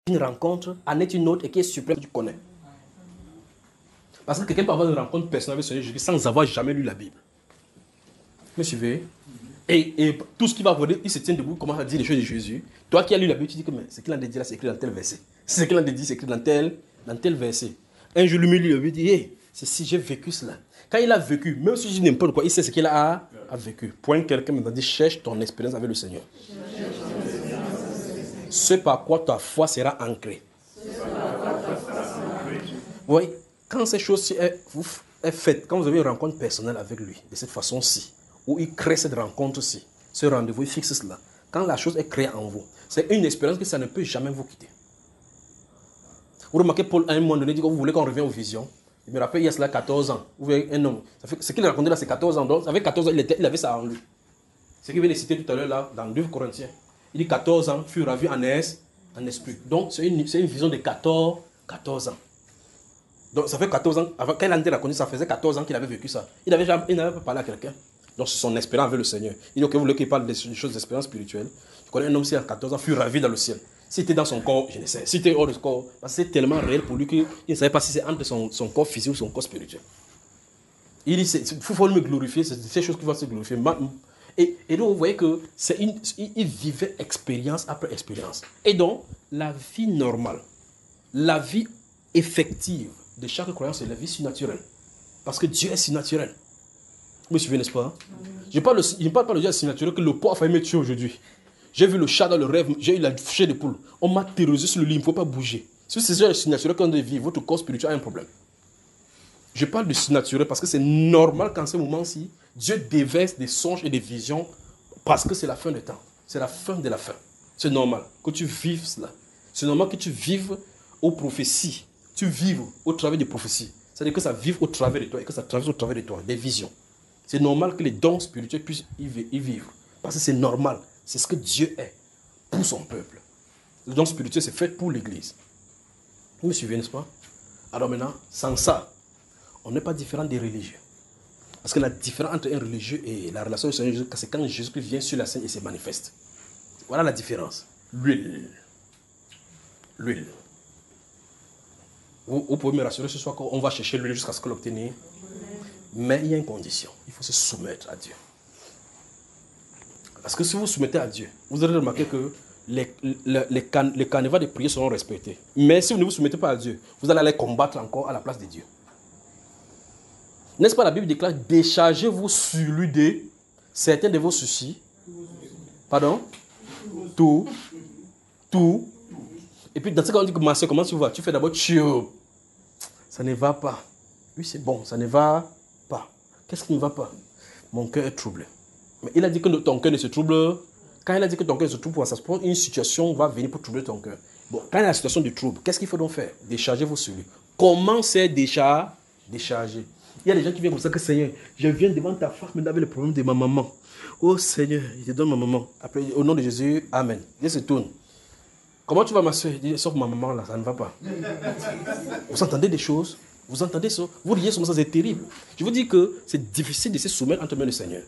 une rencontre, en est une autre et qui est suprême, tu connais. Parce que quelqu'un peut avoir une rencontre personnelle avec Seigneur Jésus sans avoir jamais lu la Bible. Vous me suivez? Et tout ce qui va venir, il se tient debout, commence à dire les choses de Jésus. Toi qui as lu la Bible, tu dis que ce qu'il a dit là, c'est écrit dans tel verset. Ce qu'il a dit, c'est écrit dans tel verset. Un jour, lui, il dit, hey, c'est si j'ai vécu cela. Quand il a vécu, même si je dis n'importe quoi, il sait ce qu'il a vécu. Point, quelqu'un m'a dit, cherche ton expérience avec le Seigneur. Ce par quoi ta foi sera ancrée. Oui, quand ces choses est faites, quand vous avez une rencontre personnelle avec lui, de cette façon-ci, où il crée cette rencontre-ci, ce rendez-vous, il fixe cela. Quand la chose est créée en vous, c'est une expérience que ça ne peut jamais vous quitter. Vous remarquez, Paul, à un moment donné, dit que vous voulez qu'on revienne aux visions. Il me rappelle, il y a cela 14 ans. Vous voyez, un homme. Ce qu'il a raconté là, c'est 14 ans. Donc, avec 14 ans, il avait ça en lui. Ce qu'il vient de citer tout à l'heure là, dans 2 Corinthiens. Il dit 14 ans, fut ravi en esprit. Donc, c'est une vision de 14 ans. Donc, ça fait 14 ans. Avant, quand il a été raconté, ça faisait 14 ans qu'il avait vécu ça. Il n'avait pas parlé à quelqu'un. Donc, c'est son expérience avec le Seigneur. Il dit, ok, vous voulez qu'il parle des choses d'expérience spirituelle. Je connais un homme qui à 14 ans, fut ravi dans le ciel. Si c'était dans son corps, je ne sais. Si c'était hors de son corps, parce que c'est tellement réel pour lui qu'il ne savait pas si c'est entre son corps physique ou son corps spirituel. Il dit, il faut me glorifier, c'est ces choses qui vont se glorifier. Et donc, vous voyez que il vivait expérience après expérience. Et donc, la vie normale, la vie effective de chaque croyant, c'est la vie surnaturelle. Parce que Dieu est surnaturel. Vous me suivez, n'est-ce pas? Je ne parle pas de Dieu surnaturel que le poids a failli me tuer aujourd'hui. J'ai vu le chat dans le rêve, j'ai eu la chair de poule. On m'a terrorisé sur le lit, il ne faut pas bouger. Si c'est ça le surnaturel qu'on doit vivre, votre corps spirituel a un problème. Je parle de surnaturel parce que c'est normal qu'en ce moment-ci, Dieu déverse des songes et des visions parce que c'est la fin des temps. C'est la fin de la fin. C'est normal que tu vives cela. C'est normal que tu vives aux prophéties. Tu vives au travers des prophéties. C'est-à-dire que ça vive au travers de toi et que ça traverse au travers de toi, des visions. C'est normal que les dons spirituels puissent y vivre. Parce que c'est normal. C'est ce que Dieu est pour son peuple. Le don spirituel, c'est fait pour l'Église. Vous me suivez, n'est-ce pas? Alors maintenant, sans ça, on n'est pas différent des religieux. Parce que la différence entre un religieux et la relation du Seigneur Jésus, c'est quand Jésus-Christ vient sur la scène et se manifeste. Voilà la différence. L'huile. L'huile. Vous pouvez me rassurer ce soir qu'on va chercher l'huile jusqu'à ce qu'on l'obtienne. Mais il y a une condition. Il faut se soumettre à Dieu. Parce que si vous vous soumettez à Dieu, vous allez remarquer que les carnivals de prière seront respectés. Mais si vous ne vous soumettez pas à Dieu, vous allez aller combattre encore à la place de Dieu. N'est-ce pas, la Bible déclare, déchargez-vous sur lui de certains de vos soucis. Pardon? Tout. Et puis dans ce cas, on dit que ma soeur, comment tu vas? Tu fais d'abord tchou. Ça ne va pas. Oui, c'est bon, ça ne va pas. Qu'est-ce qui ne va pas? Mon cœur est troublé. Mais il a dit que ton cœur ne se trouble. Quand il a dit que ton cœur se trouble, ça se prend, une situation va venir pour troubler ton cœur. Bon, quand il y a la situation de trouble, qu'est-ce qu'il faut donc faire? Déchargez-vous sur lui. Comment c'est décharger? Il y a des gens qui viennent comme ça que Seigneur, je viens devant ta face, mais avec le problème de ma maman. Oh Seigneur, je te donne ma maman. Après, au nom de Jésus, Amen. Il se tourne. Comment tu vas, ma soeur? Il dit, sauf ma maman là, ça ne va pas. Vous entendez des choses? Vous entendez ça? Vous riez sur ça, c'est terrible. Je vous dis que c'est difficile de se soumettre entre mains le Seigneur.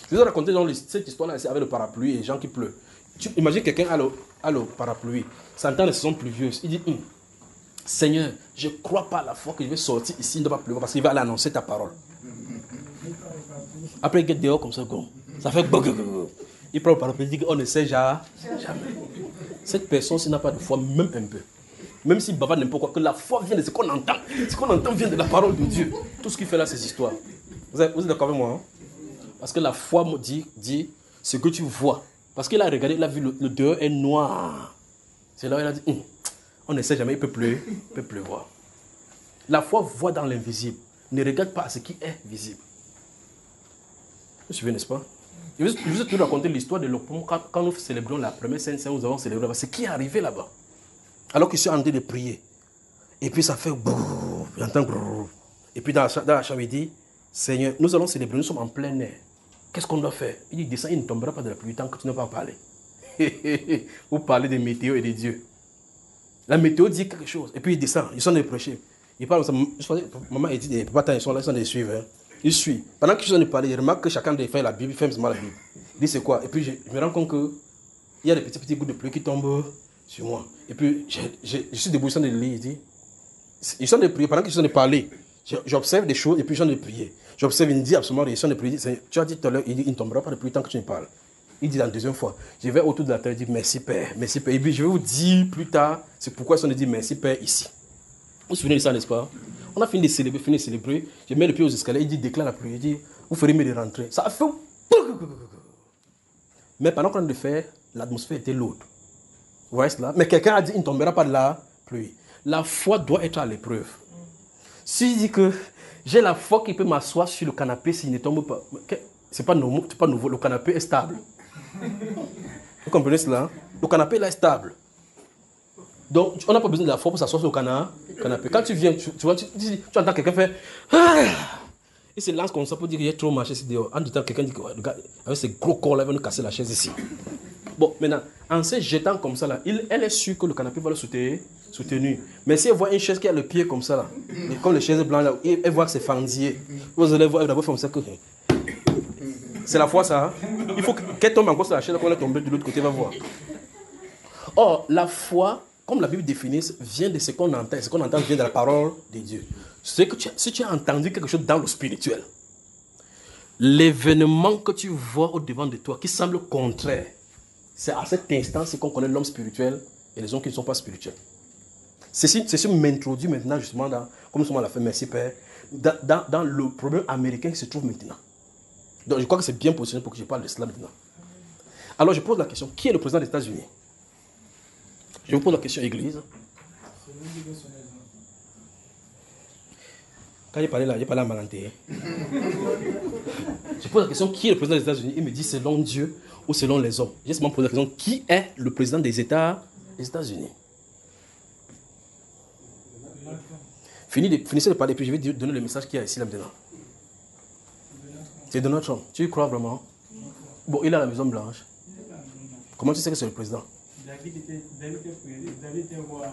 Je vous ai raconté dans cette histoire-là avec le parapluie et les gens qui pleuvent. Tu imagines quelqu'un a le parapluie, s'entend les saisons pluvieuses. Il dit, Seigneur, je ne crois pas à la fois que je vais sortir ici, il ne va pas pleuvoir parce qu'il va aller annoncer ta parole. Après, il est dehors comme ça, ça fait il prend le parapluie, il dit qu'on ne sait jamais. Cette personne, s'il n'a pas de foi, même un peu. Même s'il bavard n'importe quoi, que la foi vient de ce qu'on entend. Ce qu'on entend vient de la parole de Dieu. Tout ce qu'il fait là, c'est ces histoires. Vous êtes d'accord avec moi, hein? Parce que la foi me dit ce que tu vois. Parce qu'il a regardé, il a vu le dehors est noir. C'est là où il a dit, on ne sait jamais, il peut pleuvoir. La foi voit dans l'invisible. Ne regarde pas à ce qui est visible. Vous suivez, n'est-ce pas? Je vous ai toujours raconté l'histoire de l'Opom. Quand nous célébrons la première Sainte Seine, nous avons célébré là-bas. C'est qui est arrivé là-bas? Alors que je suis en train de prier. Et puis ça fait brrr, j'entends brrr. Et puis dans la chambre, il dit, Seigneur, nous allons célébrer, nous sommes en plein air. Qu'est-ce qu'on doit faire? Il dit, descends, il ne tombera pas de la pluie tant que tu n'as pas parlé. Vous parlez des météos et des dieux. La météo dit quelque chose. Et puis il descend, ils sont en train de prêcher. Il parle comme ça. Maman, il dit, papa, ils sont là, ils sont en train de suivre. Hein. Ils suivent. Pendant qu'ils sont en train de parler, je remarque que chacun de faire la Bible, il fait la Bible. Il dit, c'est quoi? Et puis je me rends compte qu'il y a des petits gouttes de pluie qui tombent sur moi. Et puis, je suis debout, je suis en train de lire, il dit, ils sont en train de prier, pendant qu'ils sont en train de parler, j'observe des choses et puis je suis en train de prier. J'observe, il me dit absolument rien, ils sont en train de prier. Tu as dit tout à l'heure, il dit, il ne tombera pas de pluie tant que tu me parles. Il dit la deuxième fois, je vais autour de la table, il dit, merci Père, merci Père. Et puis, je vais vous dire plus tard, c'est pourquoi ils sont en train de dire merci Père ici. Vous vous souvenez de ça, n'est-ce pas? On a fini de célébrer, je mets le pied aux escaliers, il dit, déclare la pluie, il dit, vous ferez mieux de rentrer. Ça a fait... Mais pendant qu'on a de faire, l'atmosphère était lourde. Vous voyez cela? Mais quelqu'un a dit, il ne tombera pas de la pluie. La foi doit être à l'épreuve. Si je dis que j'ai la foi qui peut m'asseoir sur le canapé s'il ne tombe pas, c'est pas nouveau, le canapé est stable. Vous comprenez cela? Le canapé là est stable. Donc, on n'a pas besoin de la foi pour s'asseoir sur le canapé. Quand tu viens, tu entends quelqu'un faire... Il se lance comme ça pour dire qu'il y a trop marché ici dehors. En du temps, quelqu'un dit que le gars, avec ses gros corps là, il va nous casser la chaise ici. Bon, maintenant, en se jetant comme ça là, elle est sûre que le canapé va le soutenir. Mais si elle voit une chaise qui a le pied comme ça là, et comme les chaises blanches là, elle voit que c'est fendillé. Vous allez voir, elle va d'abord faire comme ça que... C'est la foi ça. Hein? Il faut qu'elle tombe encore sur la chaise, qu'on est tombé de l'autre côté, va voir. Or, la foi, comme la Bible définit, vient de ce qu'on entend. Ce qu'on entend vient de la parole de Dieu. Si tu as entendu quelque chose dans le spirituel, l'événement que tu vois au-devant de toi, qui semble contraire, c'est à cet instant qu'on connaît l'homme spirituel et les hommes qui ne sont pas spirituels. Ceci m'introduit maintenant justement dans, comme souvent l'a fait, merci Père, dans le problème américain qui se trouve maintenant. Donc je crois que c'est bien positionné pour que je parle de cela maintenant. Alors je pose la question, qui est le président des États-Unis? Je vous pose la question, Église. Quand j'ai parlé là, j'ai parlé à Malanté. Je pose la question, qui est le président des États-Unis? Il me dit selon Dieu ou selon les hommes. J'ai seulement posé la question, qui est le président des États-Unis? Finissez de parler, puis je vais donner le message qu'il y a ici là maintenant. C'est Donald Trump. Tu y crois vraiment? Bon, il est à la Maison Blanche. Comment tu sais que c'est le président?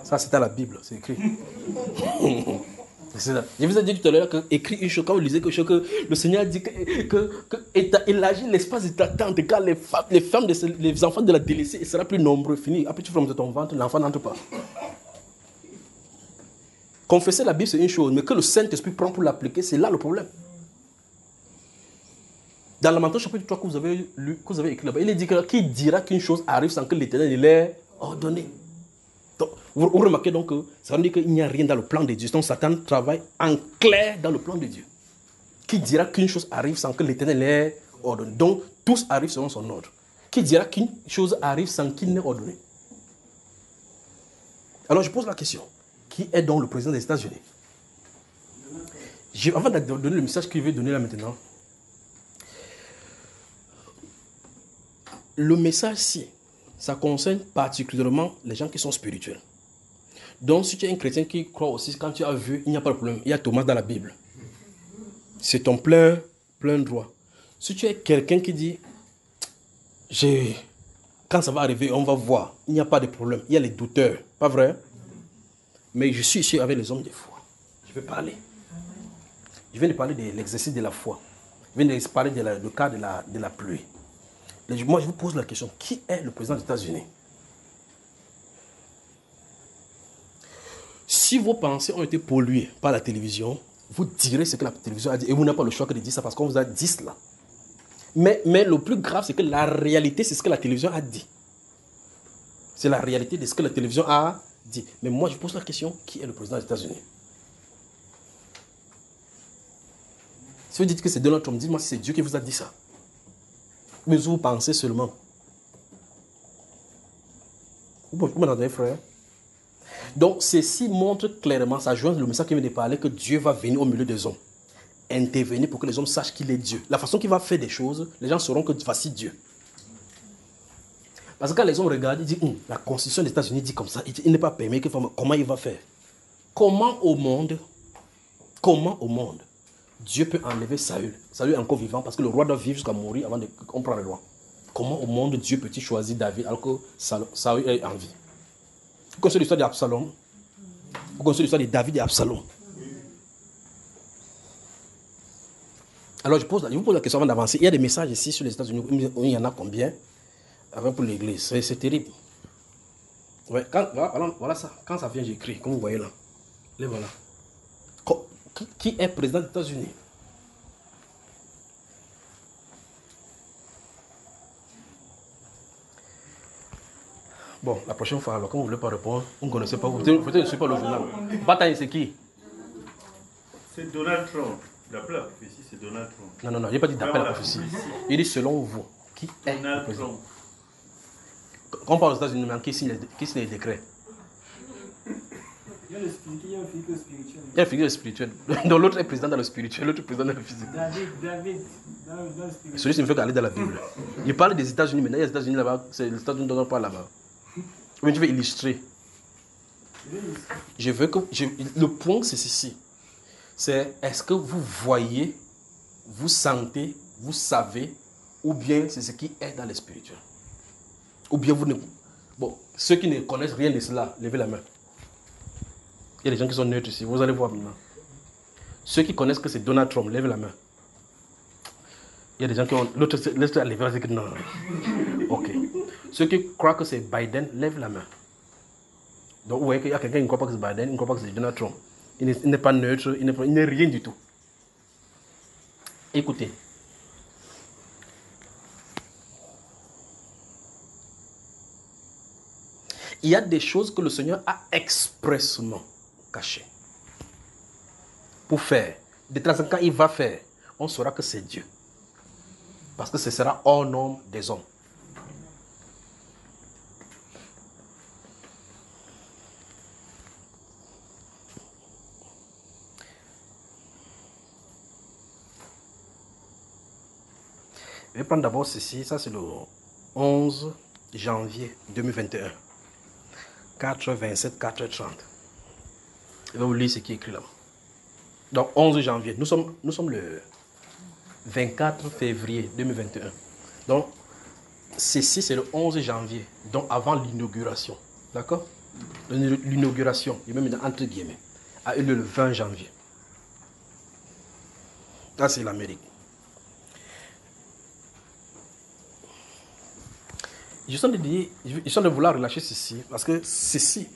Ça, c'est à la Bible, c'est écrit. C'est ça. Je vous ai dit tout à l'heure qu'écrit une chose, quand vous lisez quelque chose, que le Seigneur a dit qu'il agit l'espace de ta tente, car les femmes, les enfants de la délaissée, il sera plus nombreux. Fini. Après, tu fermes de ton ventre, l'enfant n'entre pas. Confesser la Bible, c'est une chose, mais que le Saint-Esprit prend pour l'appliquer, c'est là le problème. Dans Lamentation chapitre 3 que vous avez lu, que vous avez écrit là-bas, il est dit que qui dira qu'une chose arrive sans que l'Éternel l'ait ordonné. Donc, vous remarquez donc que ça veut dire qu'il n'y a rien dans le plan de Dieu. Donc Satan travaille en clair dans le plan de Dieu. Qui dira qu'une chose arrive sans que l'Éternel l'ait ordonné. Donc tous arrivent selon son ordre. Qui dira qu'une chose arrive sans qu'il n'ait ordonné. Alors je pose la question. Qui est donc le président des États-Unis? Avant de donner le message qu'il veut donner là maintenant, le message-ci, ça concerne particulièrement les gens qui sont spirituels. Donc, si tu es un chrétien qui croit aussi, quand tu as vu, il n'y a pas de problème. Il y a Thomas dans la Bible. C'est ton plein droit. Si tu es quelqu'un qui dit, quand ça va arriver, on va voir. Il n'y a pas de problème. Il y a les douteurs. Pas vrai? Mais je suis ici avec les hommes de foi. Je vais parler. Je viens de parler de l'exercice de la foi. Je viens de parler du cas de la pluie. Moi, je vous pose la question, qui est le président des États-Unis? Si vos pensées ont été polluées par la télévision, vous direz ce que la télévision a dit. Et vous n'avez pas le choix que de dire ça parce qu'on vous a dit cela. Mais le plus grave, c'est que la réalité, c'est ce que la télévision a dit. C'est la réalité de ce que la télévision a dit. Mais moi, je pose la question, qui est le président des États-Unis? Si vous dites que c'est Donald Trump, dites-moi si c'est Dieu qui vous a dit ça. Mais vous pensez seulement. Vous m'entendez, frère? Donc, ceci montre clairement, ça joint le message qui vient de parler, que Dieu va venir au milieu des hommes. Intervenir pour que les hommes sachent qu'il est Dieu. La façon qu'il va faire des choses, les gens sauront que voici Dieu. Parce que quand les hommes regardent, ils disent, la constitution des États-Unis dit comme ça, il n'est pas permis, comment il va faire? Comment au monde, Dieu peut enlever Saül? Saül est encore vivant parce que le roi doit vivre jusqu'à mourir avant qu'on prenne le roi. Comment au monde Dieu peut-il choisir David alors que Saül est en vie? Vous connaissez l'histoire d'Absalom? Vous connaissez l'histoire de David et Absalom? Alors je vous pose la question avant d'avancer. Il y a des messages ici sur les États-Unis. Il y en a combien? Avant pour l'église. C'est terrible. Ouais, voilà ça. Quand ça vient, j'écris, comme vous voyez là. Les voilà. Qui est président des États-Unis? Bon, la prochaine fois, alors, quand vous ne voulez pas répondre, vous ne connaissez pas, peut-être ne suivez pas le journal. Bataille, c'est qui? C'est Donald Trump. D'après la prophétie, c'est Donald Trump. Non, il n'a pas dit d'après la prophétie. Il dit selon vous, qui est Donald le président? Trump. Quand on parle aux États-Unis, qui signe les décrets? Il y a le spirituel, il y a le figure spirituel. Il y a la figure spirituelle. Donc l'autre est président dans le spirituel, l'autre est président dans le physique. David, dans le spirituel. Celui-ci ne fait qu'aller dans la Bible. Il parle des États-Unis, maintenant il y a les États-Unis là-bas, c'est les États-Unis dont on parle là-bas. Mais je vais illustrer. Le point c'est ceci. C'est est-ce que vous voyez, vous sentez, vous savez, ou bien c'est ce qui est dans le spirituel. Ou bien vous ne... Bon, ceux qui ne connaissent rien de cela, levez la main. Il y a des gens qui sont neutres ici, vous allez voir maintenant. Ceux qui connaissent que c'est Donald Trump, levez la main. Il y a des gens qui ont... L'autre, laisse-le lever la main. Non. Ok. Ceux qui croient que c'est Biden, lève la main. Donc vous voyez qu'il y a quelqu'un qui ne croit pas que c'est Biden, il ne croit pas que c'est Donald Trump. Il n'est pas neutre, il n'est rien du tout. Écoutez. Il y a des choses que le Seigneur a expressément cachées pour faire. De temps en temps, il va faire. On saura que c'est Dieu. Parce que ce sera hors norme des hommes. Je vais prendre d'abord ceci. Ça, c'est le 11 janvier 2021. 4h27, 4h30. Je vais vous lire ce qui est écrit là. Donc, 11 janvier. Nous sommes le 24 février 2021. Donc, ceci, c'est le 11 janvier. Donc, avant l'inauguration. D'accord? L'inauguration, il même entre guillemets, a eu lieu le 20 janvier. Ça, c'est l'Amérique. Je sens de vouloir relâcher ceci, parce que ceci,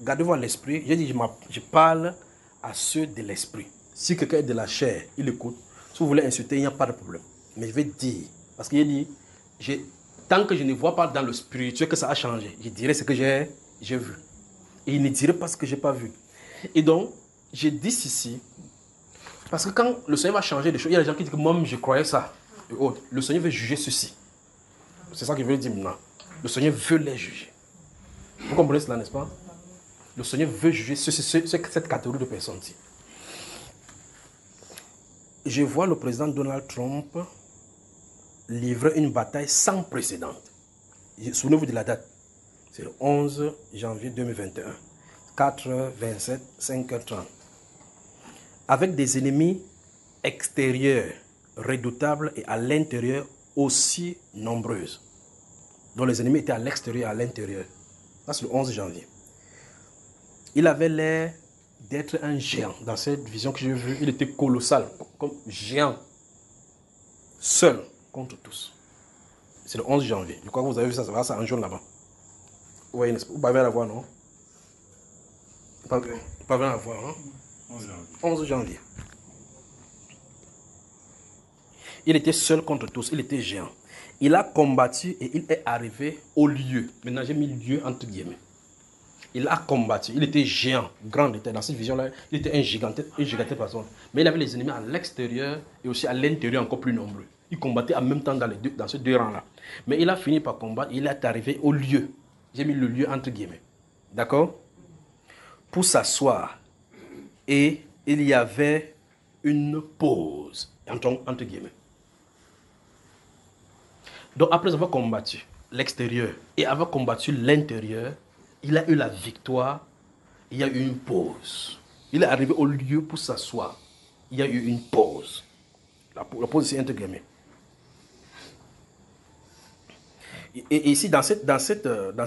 gardez-vous à l'esprit. J'ai dit, je parle à ceux de l'esprit. Si quelqu'un est de la chair, il écoute. Si vous voulez insulter, il n'y a pas de problème. Mais je vais dire, parce qu'il dit, tant que je ne vois pas dans le spirituel que ça a changé, je dirai ce que j'ai vu. Et il ne dirait pas ce que je n'ai pas vu. Et donc, je dis ceci, parce que quand le Seigneur va changer des choses, il y a des gens qui disent que moi, je croyais ça. Et autres. Le Seigneur veut juger ceci. C'est ça qu'il veut dire maintenant. Le Seigneur veut les juger. Vous comprenez cela, n'est-ce pas? Le Seigneur veut juger cette catégorie de personnes-ci. Je vois le président Donald Trump livrer une bataille sans précédent. Souvenez-vous de la date. C'est le 11 janvier 2021. 4h27, 5h30. Avec des ennemis extérieurs redoutables et à l'intérieur aussi nombreuses. Donc les ennemis étaient à l'extérieur et à l'intérieur. Ça, c'est le 11 janvier. Il avait l'air d'être un géant. Dans cette vision que j'ai vue, il était colossal, comme géant. Seul contre tous. C'est le 11 janvier. Je crois que vous avez vu ça, ça en jaune là-bas. Oui, n'est-ce pas? Vous pouvez la voir, non? Vous pouvez la voir, hein? 11 janvier. Il était seul contre tous, il était géant. Il a combattu et il est arrivé au lieu. Maintenant, j'ai mis lieu entre guillemets. Il a combattu, il était géant, grand. Dans cette vision-là, il était un gigantesque personne. Mais il avait les ennemis à l'extérieur et aussi à l'intérieur encore plus nombreux. Il combattait en même temps dans ces deux rangs-là. Mais il a fini par combattre, il est arrivé au lieu. J'ai mis le lieu entre guillemets. D'accord? Pour s'asseoir. Et il y avait une pause, entre guillemets. Donc après avoir combattu l'extérieur et avoir combattu l'intérieur, il a eu la victoire, il y a eu une pause. Il est arrivé au lieu pour s'asseoir. Il y a eu une pause. La pause, c'est entre guillemets. Et ici, dans cette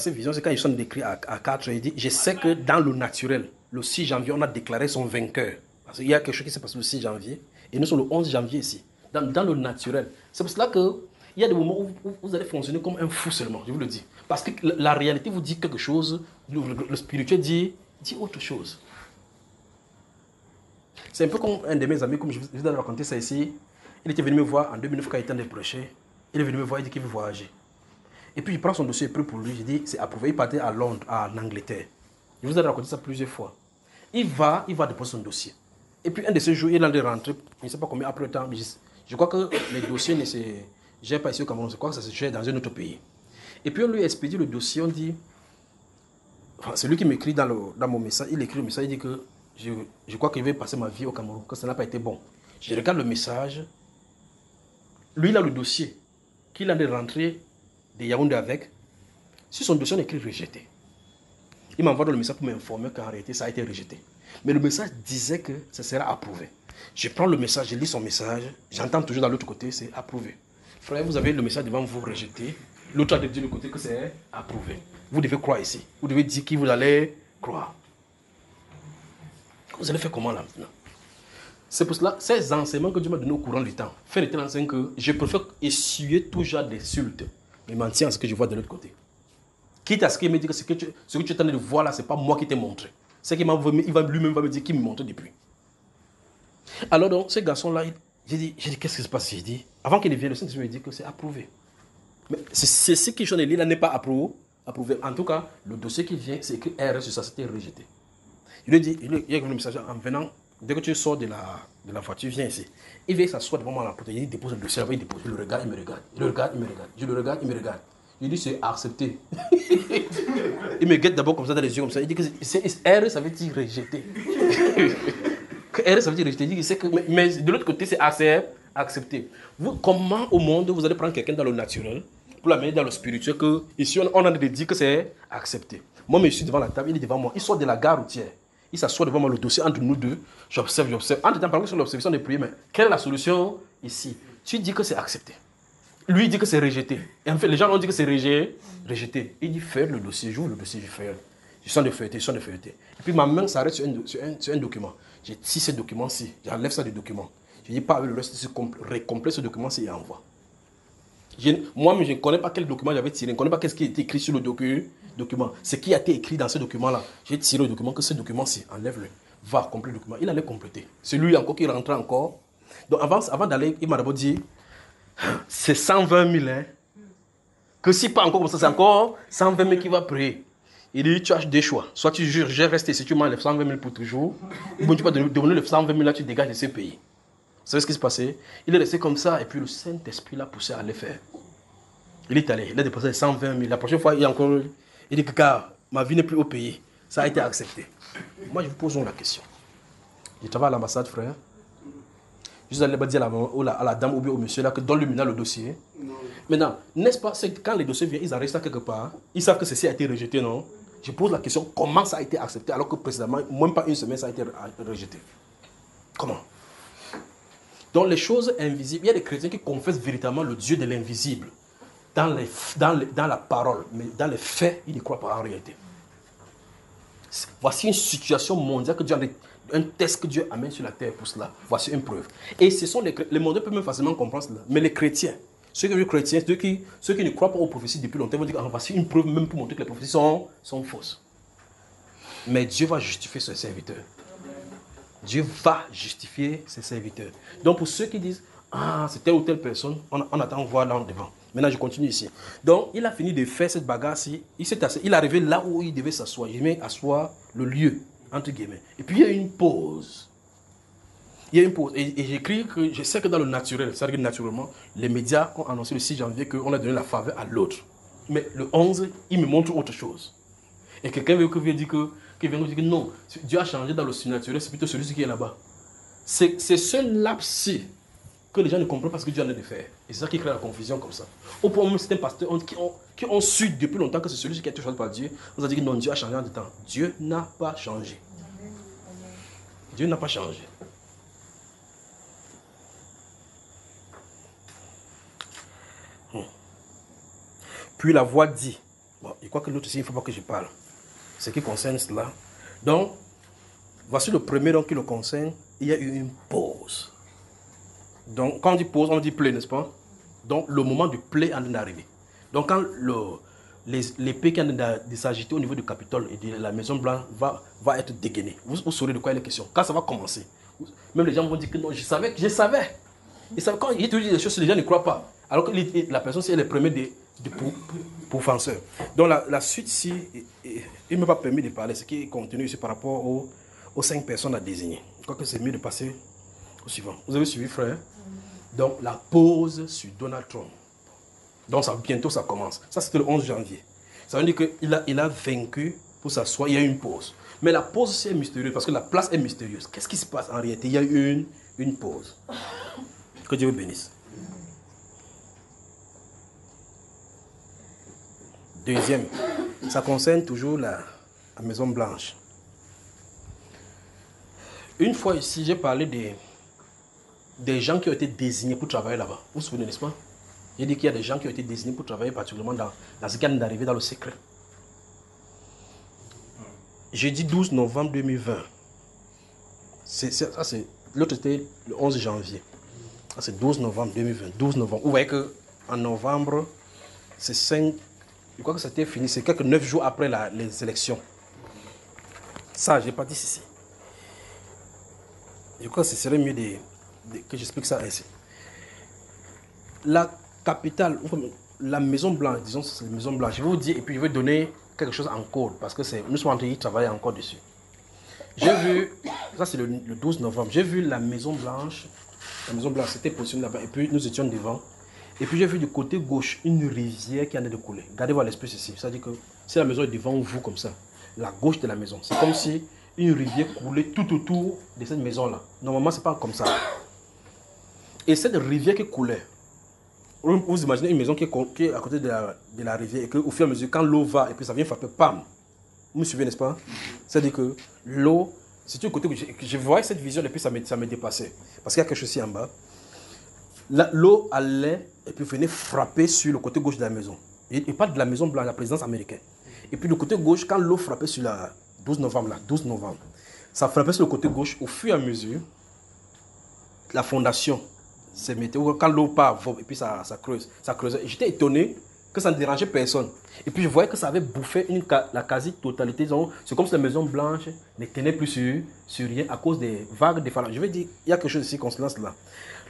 vision, c'est quand ils sont décrits à 4, il dit, je sais que dans le naturel, le 6 janvier, on a déclaré son vainqueur. Parce qu'il y a quelque chose qui s'est passé le 6 janvier, et nous sommes le 11 janvier ici, dans le naturel. C'est pour cela que il y a des moments où vous allez fonctionner comme un fou seulement, je vous le dis. Parce que la réalité vous dit quelque chose, le spirituel dit autre chose. C'est un peu comme un de mes amis, comme je vous ai raconté ça ici. Il était venu me voir en 2009 quand il était en train de prêcher. Il est venu me voir, il dit qu'il veut voyager. Et puis il prend son dossier prêt pour lui, je dis c'est approuvé. Il partait à Londres, en Angleterre. Je vous ai raconté ça plusieurs fois. Il va déposer son dossier. Et puis un de ces jours, il est en train de rentrer, je ne sais pas combien après le temps, mais je crois que les dossiers ne se gèrent pas ici au Cameroun, je crois que ça se gère dans un autre pays. Et puis on lui expédie le dossier, on dit, enfin, c'est lui qui m'écrit dans mon message, il écrit le message, il dit que je crois qu'il veut passer ma vie au Cameroun, que ça n'a pas été bon. Je regarde le message, lui il a le dossier, qu'il a de rentrer de Yaoundé avec, sur son dossier on écrit rejeté. Il m'envoie dans le message pour m'informer qu'en réalité ça a été rejeté. Mais le message disait que ça sera approuvé. Je prends le message, je lis son message, j'entends toujours dans l'autre côté, c'est approuvé. Frère, vous avez le message devant vous rejeté, l'autre a dit de l'autre côté que c'est approuvé. Vous devez croire ici. Vous devez dire qui vous allez croire. Vous allez faire comment là maintenant? C'est pour cela, ces enseignements que Dieu m'a donnés au courant du temps, faire de telle enseigne que je préfère essuyer tout genre d'insultes, mais mentir en ce que je vois de l'autre côté. Quitte à ce qu'il me dit que ce que tu es en train de voir là, ce n'est pas moi qui t'ai montré. C'est qu'il lui-même va me dire qu'il me montre depuis. Alors donc, ce garçon-là, j'ai dit qu'est-ce qui se passe? J'ai dit, avant qu'il ne vienne, le Saint-Esprit me dit que c'est approuvé. Mais c'est ce qui j'en ai lu là n'est pas approuvé. En tout cas, le dossier qui vient, c'est écrit R sur ça, c'était rejeté. Il lui dit, il y a le message en venant, dès que tu sors de la voiture, viens ici. Il vient s'asseoir devant moi à la porte, il dépose le dossier, il dépose, je le regarde, il me regarde. Je le regarde, il me regarde. Je le regarde, il me regarde. Il dit c'est accepté. Il me guette d'abord comme ça dans les yeux comme ça. Il dit que R ça veut dire rejeté. Que R ça veut dire rejeté. Il dit que mais de l'autre côté c'est accepté. Vous, comment au monde vous allez prendre quelqu'un dans le naturel pour l'amener dans le spirituel que ici on a dit que c'est accepté. Moi je suis devant la table, il est devant moi. Il sort de la gare routière. Il s'assoit devant moi, le dossier entre nous deux. J'observe. Entre temps, par exemple sur l'observation des prières, mais quelle est la solution ici? Tu dis que c'est accepté. Lui, il dit que c'est rejeté. Et en fait, les gens ont dit que c'est rejeté. Il dit, fais le dossier, j'ouvre le dossier, je fais. Je sens de feuilleter. Et puis ma main s'arrête sur un document. J'ai tiré ce document-ci, j'enlève ça du document. Je dis, pas avec le reste, récomplète ce document-ci et envoie. Moi-même, je ne connais pas quel document j'avais tiré, je ne connais pas ce qui était écrit sur le document. Ce qui a été écrit dans ce document-là, j'ai tiré le document, que ce document-ci, enlève-le. Va compléter le document. Il allait compléter. C'est lui encore qui rentrait encore. Donc avant d'aller, il m'a d'abord dit, c'est 120 000, hein. Que si pas encore comme ça, c'est encore 120 000 qui va prier. Il dit, tu as des choix. Soit tu jures, je reste ici, tu m'enlèves 120 000 pour toujours. Ou bien tu vas donner le 120 000 là, tu dégages de ce pays. Vous savez ce qui s'est passé? Il est resté comme ça, et puis le Saint-Esprit l'a poussé à le faire. Il est allé, il a déposé 120 000. La prochaine fois, il dit que car ma vie n'est plus au pays. Ça a été accepté. Moi, je vous pose la question. Je travaille à l'ambassade, frère. Je suis allé dire à la dame ou bien au monsieur là que donne-lui maintenant le dossier. Non. Maintenant, n'est-ce pas, c'est quand les dossiers viennent, ils arrêtent ça quelque part. Ils savent que ceci a été rejeté, non? Je pose la question, comment ça a été accepté alors que précédemment, même pas une semaine, ça a été rejeté? Comment? Donc les choses invisibles, il y a des chrétiens qui confessent véritablement le Dieu de l'invisible dans la parole, mais dans les faits, ils ne croient pas en réalité. Voici une situation mondiale que Dieu a un test que Dieu amène sur la terre pour cela. Voici une preuve. Et ce sont les mondiaux peuvent même facilement comprendre cela. Mais les chrétiens, ceux qui ne croient pas aux prophéties depuis longtemps, vont dire voici une preuve même pour montrer que les prophéties sont fausses. Mais Dieu va justifier ses serviteurs. Dieu va justifier ses serviteurs. Donc pour ceux qui disent c'est telle ou telle personne, on attend voir là en devant. Maintenant je continue ici. Donc il a fini de faire cette bagarre-ci. Il est arrivé là où il devait s'asseoir. Il met asseoir le lieu. Entre guillemets. Et puis il y a une pause. Il y a une pause. Et j'écris que je sais que dans le naturel, c'est-à-dire que naturellement, les médias ont annoncé le 6 janvier qu'on a donné la faveur à l'autre. Mais le 11, il me montre autre chose. Et quelqu'un vient dire que non, Dieu a changé dans le surnaturel, c'est plutôt celui qui est là-bas. C'est ce laps-ci que les gens ne comprennent pas ce que Dieu a de faire. Et c'est ça qui crée la confusion comme ça. Au point où certains pasteurs qui ont su depuis longtemps que c'est celui qui a été choisi par Dieu, on a dit que non, Dieu a changé en temps. Dieu n'a pas changé. Dieu n'a pas changé. Puis la voix dit, bon, je crois que l'autre aussi, il ne faut pas que je parle. Ce qui concerne cela. Donc, voici le premier qui le concerne. Il y a eu une pause. Donc, quand on dit pause, on dit play, n'est-ce pas? Donc, le moment du play est en train d'arriver. Donc, quand l'épée qui est en train de s'agiter au niveau du Capitole et de la Maison Blanche va être dégainée, vous saurez de quoi il est question. Quand ça va commencer, même les gens vont dire que non, je savais. Quand il te dit des choses, les gens ne croient pas. Alors que la personne, si elle est première pour penseur. Donc, la suite, si il ne m'a pas permis de parler, ce qui est contenu ici par rapport aux 5 personnes à désigner. Je crois que c'est mieux de passer au suivant. Vous avez suivi, frère? Donc, la pause sur Donald Trump. Donc, bientôt, ça commence. Ça, c'était le 11 janvier. Ça veut dire qu'il a vaincu pour s'asseoir. Il y a eu une pause. Mais la pause, c'est mystérieuse parce que la place est mystérieuse. Qu'est-ce qui se passe en réalité? Il y a eu une pause. Que Dieu vous bénisse. Deuxième, ça concerne toujours la Maison Blanche. Une fois ici, j'ai parlé des gens qui ont été désignés pour travailler là-bas. Vous vous souvenez, n'est-ce pas? J'ai dit qu'il y a des gens qui ont été désignés pour travailler particulièrement dans ce qui vient d'arriver dans le secret. Jeudi 12 novembre 2020. L'autre c'était le 11 janvier. Ça c'est 12 novembre 2020. 12 novembre. Vous voyez qu'en novembre, c'est 5... Je crois que c'était fini. C'est quelques 9 jours après les élections. Ça, je n'ai pas dit ceci. Je crois que ce serait mieux que j'explique ça ainsi. La capitale, la Maison Blanche, disons c'est la Maison Blanche. Je vais vous dire et puis je vais donner quelque chose en code parce que nous sommes en train de travailler encore dessus. J'ai vu, ça c'est le 12 novembre, j'ai vu la Maison Blanche. La Maison Blanche c'était positionné là-bas et puis nous étions devant. Et puis j'ai vu du côté gauche une rivière qui en est de couler. Gardez-vous à l'esprit ceci. C'est-à-dire que si la maison est devant vous comme ça, la gauche de la maison, c'est comme si une rivière coulait tout autour de cette maison-là. Normalement, c'est pas comme ça. Et cette rivière qui coulait, vous imaginez une maison qui est à côté de la rivière et qu'au fur et à mesure, quand l'eau va et puis ça vient frapper, pam. Vous me suivez, n'est-ce pas? C'est-à-dire que l'eau, c'est du côté que je voyais cette vision et puis ça me dépassait. Parce qu'il y a quelque chose ici en bas. L'eau allait et puis venait frapper sur le côté gauche de la maison. Et pas de la Maison Blanche, la présidence américaine. Et puis le côté gauche, quand l'eau frappait sur la 12 novembre, ça frappait sur le côté gauche. Au fur et à mesure, la fondation se mettait. Quand l'eau part, et puis ça creusait. J'étais étonné que ça ne dérangeait personne. Et puis je voyais que ça avait bouffé la quasi-totalité. C'est comme si la Maison Blanche ne tenait plus sur rien à cause des vagues de phalanges. Je vais dire, il y a quelque chose ici qu'on se lance là.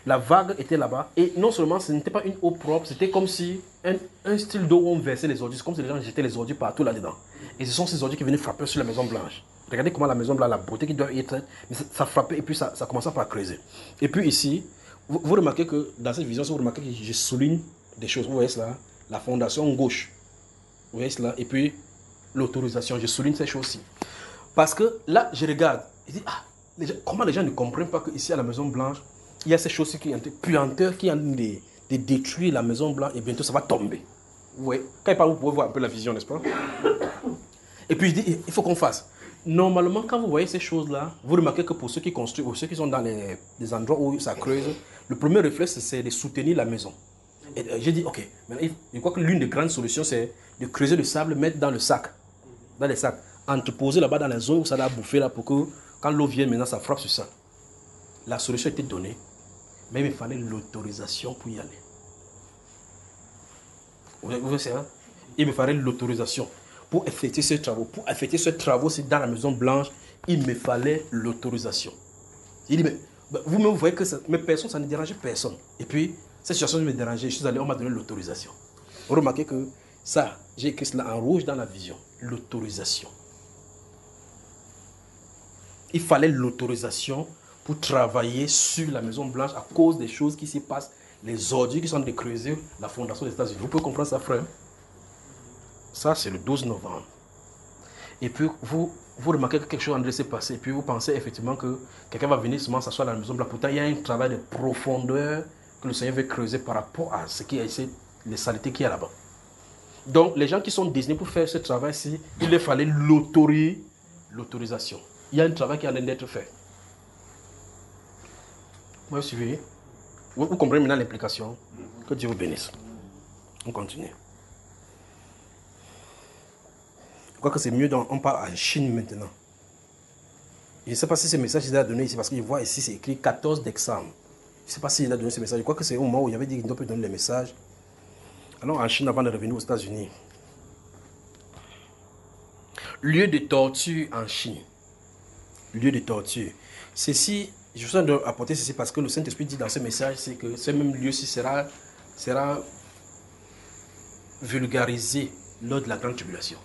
La vague était là-bas et non seulement ce n'était pas une eau propre, c'était comme si un style d'eau où on versait les ordures. C'est comme si les gens jetaient les ordures partout là-dedans. Et ce sont ces ordures qui venaient frapper sur la Maison Blanche. Regardez comment la Maison Blanche, la beauté qui doit y être, mais ça frappait et puis ça commençait par creuser. Et puis ici, vous remarquez que dans cette vision, vous remarquez que je souligne des choses. Vous voyez cela, la fondation gauche. Vous voyez cela, et puis l'autorisation. Je souligne ces choses-ci. Parce que là, je regarde, je dis, comment les gens ne comprennent pas qu'ici à la Maison Blanche, il y a ces choses qui ont été puanteurs, qui ont de détruire la Maison Blanche et bientôt ça va tomber. Vous voyez, quand il parle, vous pouvez voir un peu la vision, n'est-ce pas? Et puis je dis, il faut qu'on fasse. Normalement, quand vous voyez ces choses-là, vous remarquez que pour ceux qui construisent ou ceux qui sont dans les endroits où ça creuse, le premier réflexe, c'est de soutenir la maison. Et j'ai dit, ok, maintenant, je crois que l'une des grandes solutions, c'est de creuser le sable, mettre dans le sac, dans les sacs, entreposer là-bas dans la zone où ça a bouffé là pour que quand l'eau vient, maintenant, ça frappe sur ça. La solution était donnée, mais il me fallait l'autorisation pour y aller. Vous voyez ça? Il me fallait l'autorisation pour effectuer ces travaux. Pour effectuer ces travaux, c'est dans la Maison Blanche, il me fallait l'autorisation. Il dit, mais vous-même, vous voyez que mes personnes, ça ne dérangeait personne. Et puis, cette situation me dérangeait. Je suis allé, on m'a donné l'autorisation. Vous remarquez que ça, j'ai écrit cela en rouge dans la vision. L'autorisation. Il fallait l'autorisation pour travailler sur la Maison Blanche à cause des choses qui s'y passent, les ordures qui sont de creuser la fondation des États-Unis. Vous pouvez comprendre ça, frère? Ça, c'est le 12 novembre. Et puis, vous remarquez que quelque chose est en train de se passer. Et puis, vous pensez effectivement que quelqu'un va venir seulement s'asseoir dans la Maison Blanche. Pourtant, il y a un travail de profondeur que le Seigneur veut creuser par rapport à ce qui est les saletés qu'il y a là-bas. Donc, les gens qui sont désignés pour faire ce travail-ci, il leur fallait l'autorisation. Il y a un travail qui est en train d'être fait. Vous suivez? Vous comprenez maintenant l'implication? Que Dieu vous bénisse. On continue. Je crois que c'est mieux on parle en Chine maintenant. Je ne sais pas si ce message est donné ici parce que je vois ici c'est écrit 14 décembre. ne sais pas s'il a donné ce message. Je crois que c'est au moment où il avait dit qu'il ne doit pas donner les messages. Alors en Chine avant de revenir aux États-Unis. Lieu de torture en Chine. Lieu de torture. Ceci, je suis en train d'apporter ceci parce que le Saint-Esprit dit dans ce message, c'est que ce même lieu-ci sera vulgarisé lors de la grande tribulation.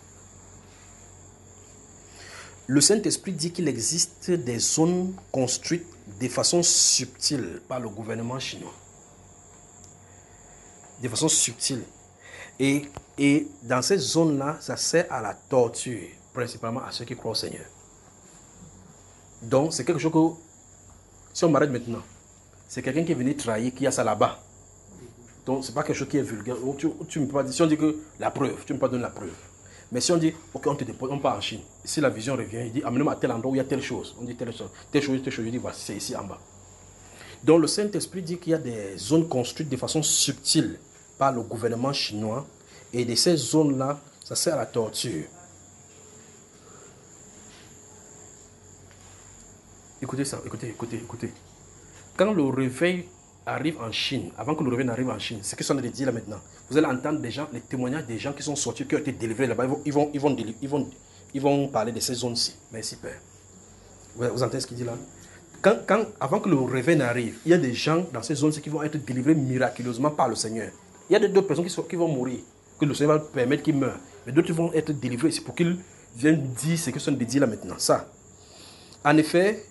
Le Saint-Esprit dit qu'il existe des zones construites de façon subtile par le gouvernement chinois. De façon subtile. Et dans ces zones-là, ça sert à la torture, principalement à ceux qui croient au Seigneur. Donc, c'est quelque chose que, si on m'arrête maintenant, c'est quelqu'un qui est venu trahir, qui a ça là-bas. Donc, ce n'est pas quelque chose qui est vulgaire. Tu me peux pas dire, si on dit que la preuve, tu ne peux pas donner la preuve. Mais si on dit, ok, on te dépose, on part en Chine. Si la vision revient, il dit, amenez-moi à tel endroit où il y a telle chose. On dit telle chose, je dis, voici, c'est ici en bas. Donc, le Saint-Esprit dit qu'il y a des zones construites de façon subtile par le gouvernement chinois. Et de ces zones-là, ça sert à la torture. Écoutez ça, écoutez. Quand le réveil arrive en Chine, avant que le réveil n'arrive en Chine, c'est ce que sont les dire là maintenant. Vous allez entendre des gens, les témoignages des gens qui sont sortis, qui ont été délivrés là-bas. Ils vont parler de ces zones-ci. Merci Père. Vous entendez ce qu'il dit là? Avant que le réveil n'arrive, il y a des gens dans ces zones-ci qui vont être délivrés miraculeusement par le Seigneur. Il y a d'autres personnes qui vont mourir, que le Seigneur va permettre qu'ils meurent. Mais d'autres vont être délivrés. C'est pour qu'ils viennent dire ce que sont de dire là maintenant. Ça. En effet,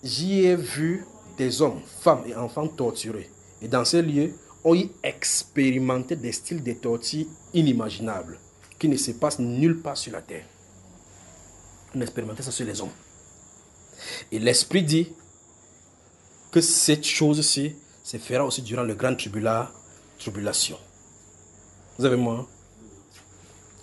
j'y ai vu des hommes, femmes et enfants torturés. Et dans ces lieux, on y expérimenté des styles de torture inimaginables qui ne se passent nulle part sur la terre. On expérimentait ça sur les hommes. Et l'Esprit dit que cette chose-ci se fera aussi durant le grand tribulation. Vous avez moi? Hein?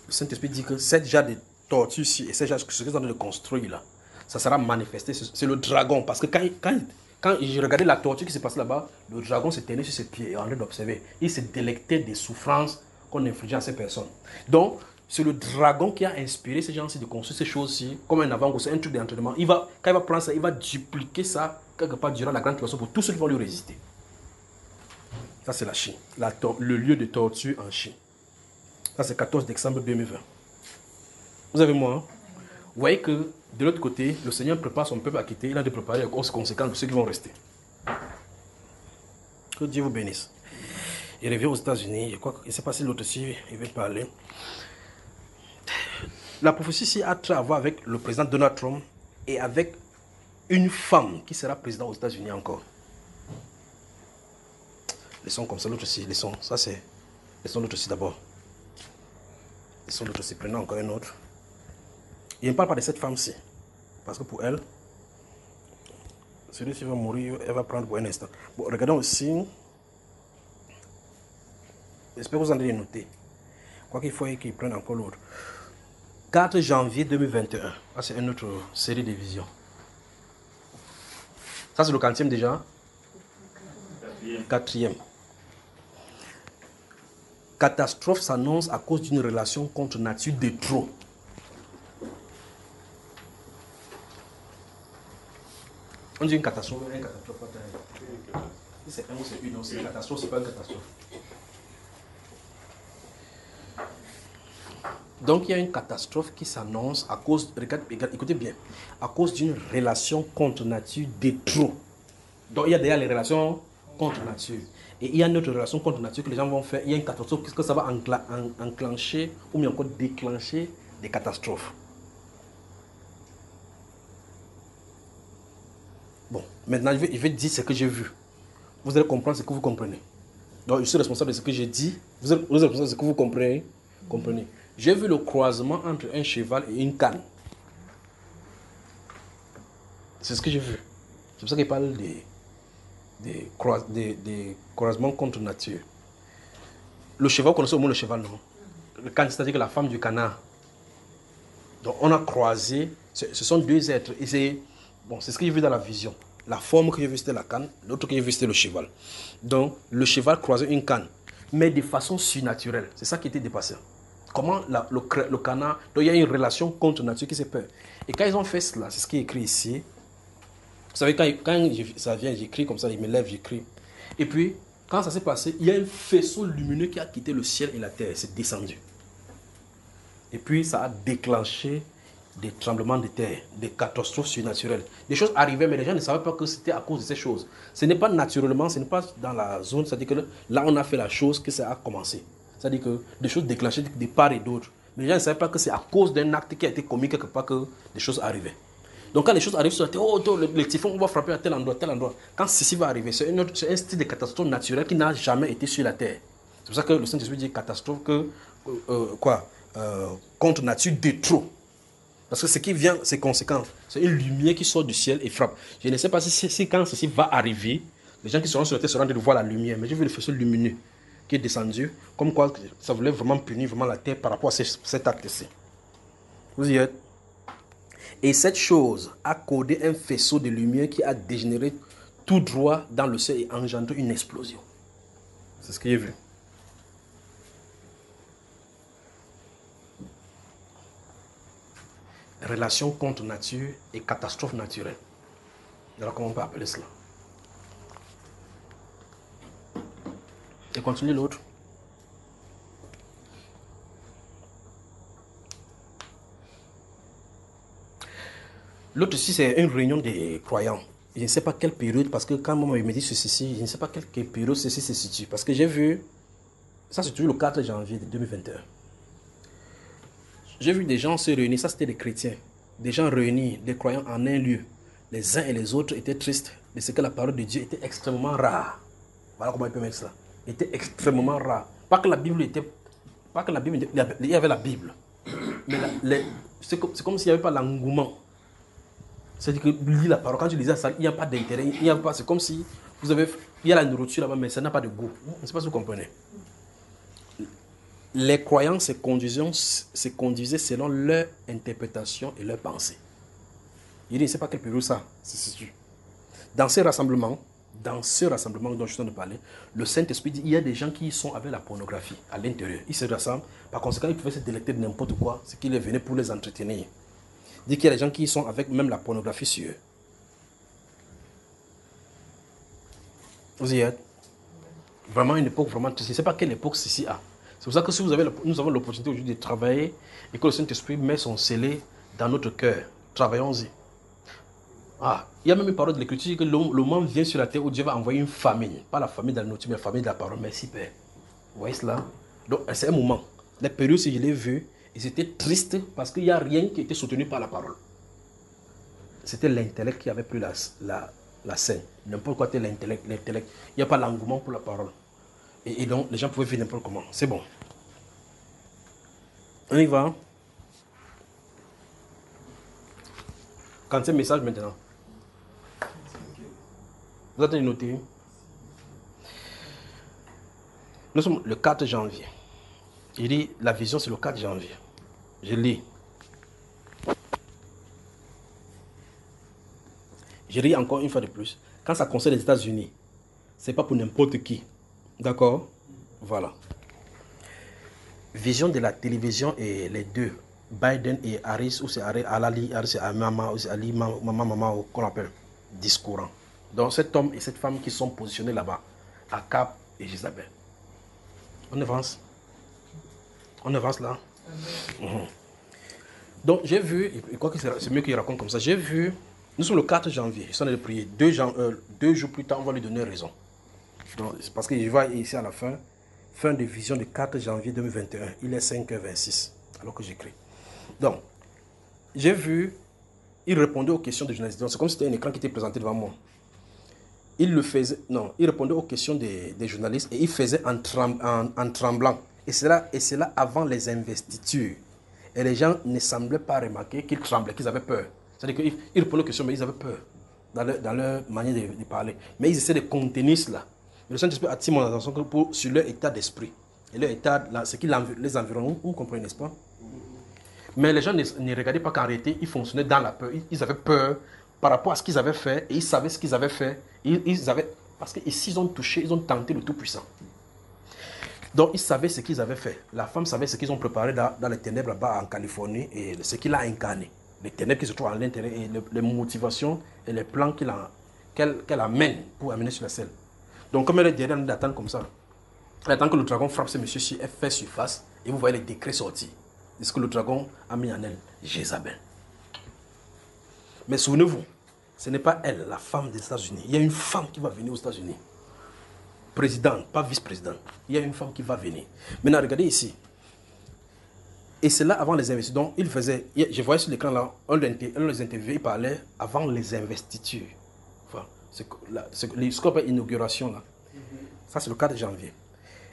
Le Saint-Esprit dit que cette genre de torture-ci et ce que sont en train de construire là, ça sera manifesté. C'est le dragon. Parce que quand j'ai regardé la torture qui se passe là-bas, le dragon se tenait sur ses pieds et en train d'observer. Il se délectait des souffrances qu'on infligeait à ces personnes. Donc, c'est le dragon qui a inspiré ces gens-ci de construire ces choses-ci comme un avant-goût, c'est un truc d'entraînement. Quand il va prendre ça, il va dupliquer ça quelque part durant la grande tribulation pour tous ceux qui vont lui résister. Ça, c'est la Chine. Le lieu de torture en Chine. Ça, c'est 14 décembre 2020. Vous avez moi, hein? Vous voyez que de l'autre côté, le Seigneur prépare son peuple à quitter. Il a de préparer les conséquences de ceux qui vont rester. Que Dieu vous bénisse. Il revient aux États-Unis. Je crois qu'il ne sait pas si l'autre aussi, il veut parler. La prophétie ici a trait à voir avec le président Donald Trump et avec une femme qui sera président aux États-Unis encore. Laissons comme ça l'autre aussi. Laissons l'autre aussi d'abord. Laissons l'autre aussi. Prenons encore un autre. Il ne parle pas de cette femme-ci. Parce que pour elle, celui-ci va mourir, elle va prendre pour un instant. Bon, regardons aussi. J'espère que vous en avez noté. Quoi qu'il faut qu'il prenne encore l'autre. 4 janvier 2021. Ça, c'est une autre série de visions. Ça, c'est le 40e déjà. 4e. Catastrophe s'annonce à cause d'une relation contre nature de trop. On dit une catastrophe, pas c'est un ou c'est une, c'est une catastrophe, c'est pas une catastrophe. Donc il y a une catastrophe qui s'annonce à cause, écoutez bien, à cause d'une relation contre nature de trop. Donc il y a déjà les relations contre nature. Et il y a une autre relation contre nature que les gens vont faire. Il y a une catastrophe que ça va enclencher ou bien encore déclencher des catastrophes. Bon, maintenant je vais dire ce que j'ai vu. Vous allez comprendre ce que vous comprenez. Donc je suis responsable de ce que j'ai dit. Vous êtes responsable de ce que vous comprenez. J'ai vu le croisement entre un cheval et une canne. C'est ce que j'ai vu. C'est pour ça qu'il parle des croisements contre nature. Le cheval, vous connaissez au moins le cheval, non? Le canne, c'est-à-dire que la femme du canard. Donc on a croisé, ce sont deux êtres. Et c'est ce que j'ai vu dans la vision. La forme que j'ai vue, c'était la canne. L'autre que j'ai vu, c'était le cheval. Donc le cheval croisait une canne, mais de façon surnaturelle. C'est ça qui était dépassé. Comment le canard, donc il y a une relation contre nature qui s'est peur. Et quand ils ont fait cela, c'est ce qui est écrit ici. Vous savez, quand ça vient, j'écris comme ça, il me lève, j'écris. Et puis, quand ça s'est passé, il y a un faisceau lumineux qui a quitté le ciel et la terre. C'est descendu. Et puis, ça a déclenché des tremblements de terre, des catastrophes surnaturelles. Des choses arrivaient, mais les gens ne savaient pas que c'était à cause de ces choses. Ce n'est pas naturellement, ce n'est pas dans la zone, c'est-à-dire que là, on a fait la chose que ça a commencé. C'est-à-dire que des choses déclenchées de part et d'autre. Mais les gens ne savaient pas que c'est à cause d'un acte qui a été commis quelque part que des choses arrivaient. Donc quand les choses arrivent sur la terre, oh, le typhon, on va frapper à tel endroit, tel endroit. Quand ceci va arriver, c'est un style de catastrophe naturelle qui n'a jamais été sur la terre. C'est pour ça que le Saint-Esprit dit catastrophe que, contre nature de trop. Parce que ce qui vient, c'est conséquent. C'est une lumière qui sort du ciel et frappe. Je ne sais pas si quand ceci va arriver, les gens qui seront sur la terre seront de voir la lumière. Mais j'ai vu le faisceau lumineux qui est descendu, comme quoi ça voulait vraiment punir vraiment la terre par rapport à cet acte-ci. Vous y êtes? Et cette chose a causé un faisceau de lumière qui a dégénéré tout droit dans le ciel et engendré une explosion. C'est ce que j'ai vu. Relation contre nature et catastrophe naturelle. Alors comment on peut appeler cela? Et continue l'autre. L'autre ici, c'est une réunion des croyants. Je ne sais pas quelle période, parce que quand maman me dit ceci, je ne sais pas quelle période ceci se situe. Parce que j'ai vu, ça c'est toujours le 4 janvier 2021. J'ai vu des gens se réunir, ça c'était des chrétiens. Des gens réunis, des croyants en un lieu. Les uns et les autres étaient tristes de ce que la parole de Dieu était extrêmement rare. Voilà comment il peut mettre ça. Était extrêmement rare. Pas que la Bible était... Pas que la Bible était, il y avait la Bible. Mais c'est comme s'il n'y avait pas l'engouement. C'est-à-dire que lire la parole, quand tu lisais ça, il n'y a pas d'intérêt. C'est comme si il y a la nourriture là-bas, mais ça n'a pas de goût. Je ne sais pas si vous comprenez. Les croyants se conduisaient selon leur interprétation et leur pensée. Il dit, je ne sais pas quelle période ça se situe. Dans ce rassemblement dont je suis en train de parler, le Saint-Esprit dit, il y a des gens qui sont avec la pornographie à l'intérieur. Ils se rassemblent, par conséquent, ils pouvaient se délecter de n'importe quoi, ce qui les venait pour les entretenir. Il dit qu'il y a des gens qui sont avec même la pornographie sur eux. Vous y êtes? Vraiment une époque vraiment triste. Je ne sais pas quelle époque ceci a. C'est pour ça que si nous avons l'opportunité aujourd'hui de travailler et que le Saint-Esprit met son scellé dans notre cœur, travaillons-y. Il y a même une parole de l'Écriture que le moment vient sur la terre où Dieu va envoyer une famine. Pas la famine de la nourriture, mais la famine de la parole. Merci Père. Vous voyez cela? Donc c'est un moment. La période, si je l'ai vu, et c'était triste parce qu'il n'y a rien qui était soutenu par la parole. C'était l'intellect qui avait pris la scène. N'importe quoi était l'intellect. Il n'y a pas l'engouement pour la parole. Et donc, les gens pouvaient vivre n'importe comment. C'est bon. On y va. Quand c'est un message maintenant. Vous avez noté. Nous sommes le 4 janvier. Il dit, la vision c'est le 4 janvier. Je lis. Je lis encore une fois de plus. Quand ça concerne les États-Unis, ce n'est pas pour n'importe qui. D'accord? Voilà. Vision de la télévision et les deux. Biden et Harris, ou c'est Harris et Mama, ou c'est Ali, Mama, qu'on appelle discourant. Donc cet homme et cette femme qui sont positionnés là-bas, Akab et Jézabel. On avance. On avance là. Donc j'ai vu, et quoi que c'est mieux qu'il raconte comme ça, j'ai vu, nous sommes le 4 janvier, je suis en train de prier, 2 jours plus tard, on va lui donner raison. Donc, parce que je vois ici à la fin de vision du 4 janvier 2021, il est 5h26, alors que j'écris. Donc, j'ai vu, il répondait aux questions des journalistes, c'est comme si c'était un écran qui était présenté devant moi. Il répondait aux questions des journalistes et il faisait en tremblant. Et cela avant les investitures. Et les gens ne semblaient pas remarquer qu'ils tremblaient, qu'ils avaient peur. C'est-à-dire qu'ils répondaient aux questions, mais ils avaient peur dans leur manière de parler. Mais ils essaient de contenir cela. Le Saint-Esprit attire mon attention sur leur état d'esprit. Et leur état, ce qui les environne, vous comprenez, n'est-ce pas? Mais les gens ne regardaient pas qu'en réalité, ils fonctionnaient dans la peur. Ils avaient peur par rapport à ce qu'ils avaient fait. Et ils savaient ce qu'ils avaient fait. Parce qu'ici, ils ont touché, ils ont tenté le Tout-Puissant. Donc, ils savaient ce qu'ils avaient fait. La femme savait ce qu'ils ont préparé dans les ténèbres là-bas en Californie et ce qu'il a incarné. Les ténèbres qui se trouvent à l'intérieur et les motivations et les plans qu'elle amène pour amener sur la scène. Donc, comme elle est derrière, elle attend comme ça. Elle attend que le dragon frappe ce monsieur-ci, elle fait surface, et vous voyez les décrets sortir. C'est ce que le dragon a mis en elle, Jézabel. Mais souvenez-vous, ce n'est pas elle, la femme des États-Unis. Il y a une femme qui va venir aux États-Unis. Présidente, pas vice-présidente. Il y a une femme qui va venir. Maintenant, regardez ici. Et c'est là avant les investitures. Donc, il faisait, je voyais sur l'écran là, un les interviewés, il parlait avant les investitures. Enfin, ce qu'on appelle inauguration là. Ça, c'est le 4 janvier.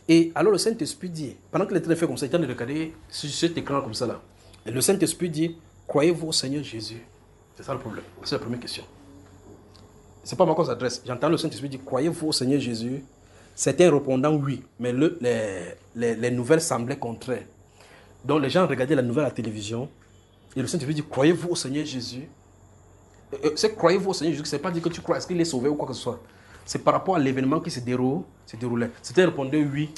Et alors, le Saint-Esprit dit, pendant que l'Éternel fait comme ça, il est en train de regarder sur cet écran comme ça là. Et le Saint-Esprit dit, croyez-vous au Seigneur Jésus? C'est ça le problème. C'est la première question. C'est pas moi qu'on s'adresse. J'entends le Saint-Esprit dire, croyez-vous au Seigneur Jésus? Certains répondant oui, mais les nouvelles semblaient contraires. Donc les gens regardaient la nouvelle à la télévision et le Saint-Esprit dit, croyez-vous au Seigneur Jésus? C'est croyez-vous au Seigneur Jésus, ce n'est pas dire que tu crois, est-ce qu'il est sauvé ou quoi que ce soit. C'est par rapport à l'événement qui se déroulait. Certains répondaient oui,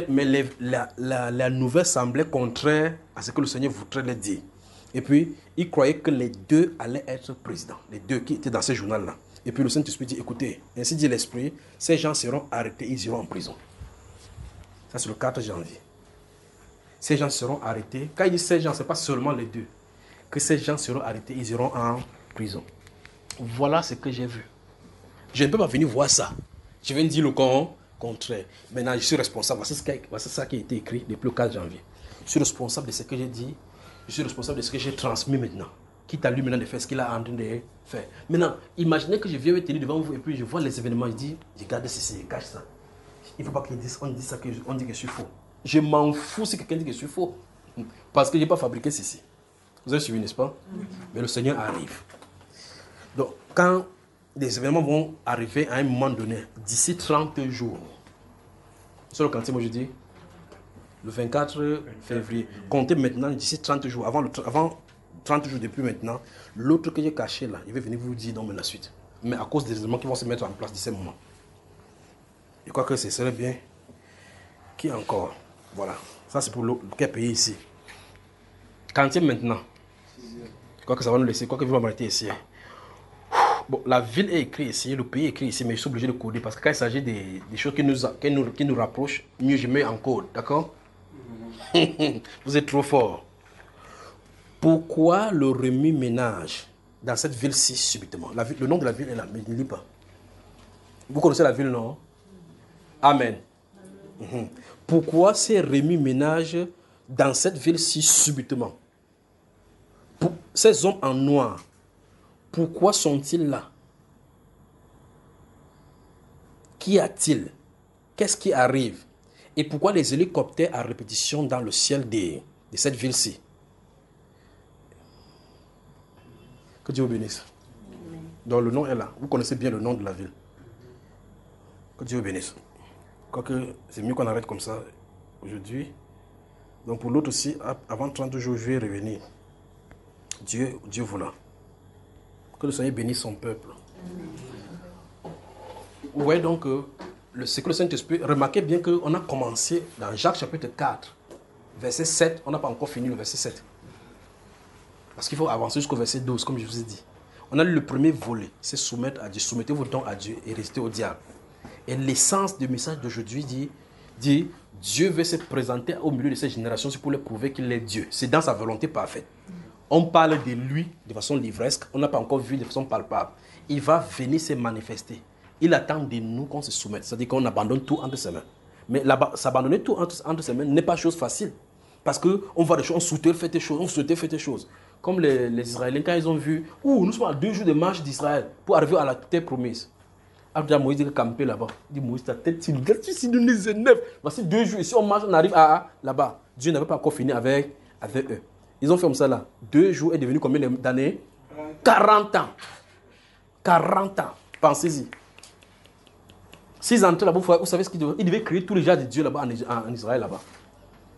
mais la nouvelle semblait contraire à ce que le Seigneur voudrait leur dire. Et puis, ils croyaient que les deux allaient être présidents, les deux qui étaient dans ce journal-là. Et puis le Saint-Esprit dit, écoutez, ainsi dit l'Esprit, ces gens seront arrêtés, ils iront en prison. Ça, c'est le 4 janvier. Ces gens seront arrêtés. Quand il dit ces gens, ce n'est pas seulement les deux. Que ces gens seront arrêtés, ils iront en prison. Voilà ce que j'ai vu. Je ne peux pas venir voir ça. Je viens de dire le contraire. Maintenant, je suis responsable. Voici ça qui a été écrit depuis le 4 janvier. Je suis responsable de ce que j'ai dit. Je suis responsable de ce que j'ai transmis maintenant. Quitte à lui maintenant de faire ce qu'il a en train de faire. Maintenant, imaginez que je viens me tenir devant vous et puis je vois les événements. Je dis, regarde ceci, je cache ça. Il ne faut pas qu'on dise ça, qu'on dit que je suis faux. Je m'en fous si quelqu'un dit que je suis faux. Parce que je n'ai pas fabriqué ceci. Vous avez suivi, n'est-ce pas? Mais le Seigneur arrive. Donc, quand des événements vont arriver à un moment donné, d'ici 30 jours, sur le quantième, moi je dis, le 24 février, comptez maintenant d'ici 30 jours, avant 30 jours depuis maintenant, l'autre que j'ai caché là, il va venir vous dire non mais la suite. Mais à cause des éléments qui vont se mettre en place d'ici ce moment. Je crois que ce serait bien. Qui encore? Voilà. Ça c'est pour quel pays ici? Quantième maintenant. Je crois que ça va nous laisser. Je crois que vous m'arrêter ici. Bon, la ville est écrite ici, le pays est écrit ici, mais je suis obligé de coder parce que quand il s'agit des choses qui nous rapprochent, mieux je mets en code, d'accord? Vous êtes trop fort. Pourquoi le remue-ménage dans cette ville-ci subitement? Le nom de la ville est là, mais ne lis pas. Vous connaissez la ville, non? Amen. Pourquoi ces remue-ménages dans cette ville-ci subitement? Ces hommes en noir, pourquoi sont-ils là? Qu'y a-t-il? Qu'est-ce qui arrive? Et pourquoi les hélicoptères à répétition dans le ciel de cette ville-ci? Que Dieu vous bénisse. Donc le nom est là. Vous connaissez bien le nom de la ville. Que Dieu vous bénisse. Quoique c'est mieux qu'on arrête comme ça aujourd'hui. Donc pour l'autre aussi, avant 30 jours, je vais revenir. Dieu voulant. Que le Seigneur bénisse son peuple. Vous voyez donc ce que le Saint-Esprit, remarquez bien qu'on a commencé dans Jacques chapitre 4, verset 7, on n'a pas encore fini le verset 7. Parce qu'il faut avancer jusqu'au verset 12, comme je vous ai dit. On a lu le premier volet, c'est soumettre à Dieu, soumettez-vous donc à Dieu et restez au diable. Et l'essence du message d'aujourd'hui dit, Dieu veut se présenter au milieu de cette génération pour leur prouver qu'il est Dieu. C'est dans sa volonté parfaite. On parle de lui de façon livresque, on n'a pas encore vu de façon palpable. Il va venir se manifester. Il attend de nous qu'on se soumette, c'est-à-dire qu'on abandonne tout entre ses mains. Mais s'abandonner tout entre ses mains n'est pas chose facile. Parce qu'on voit des choses, on souhaitait faire des choses, Comme les Israéliens, quand ils ont vu, nous sommes à 2 jours de marche d'Israël pour arriver à la terre promise. Après, Moïse est campé là-bas. Il dit, Moïse, ta tête, tu regardes, tu nous les 9. Voici 2 jours. Si on marche, on arrive là-bas. Dieu n'avait pas encore fini avec eux. Ils ont fait comme ça là. 2 jours est devenu combien d'années? 40 ans. 40 ans. Pensez-y. S'ils entraient là-bas, vous savez ce qu'ils devaient? Ils devaient créer tous les gens de Dieu là-bas en Israël là-bas.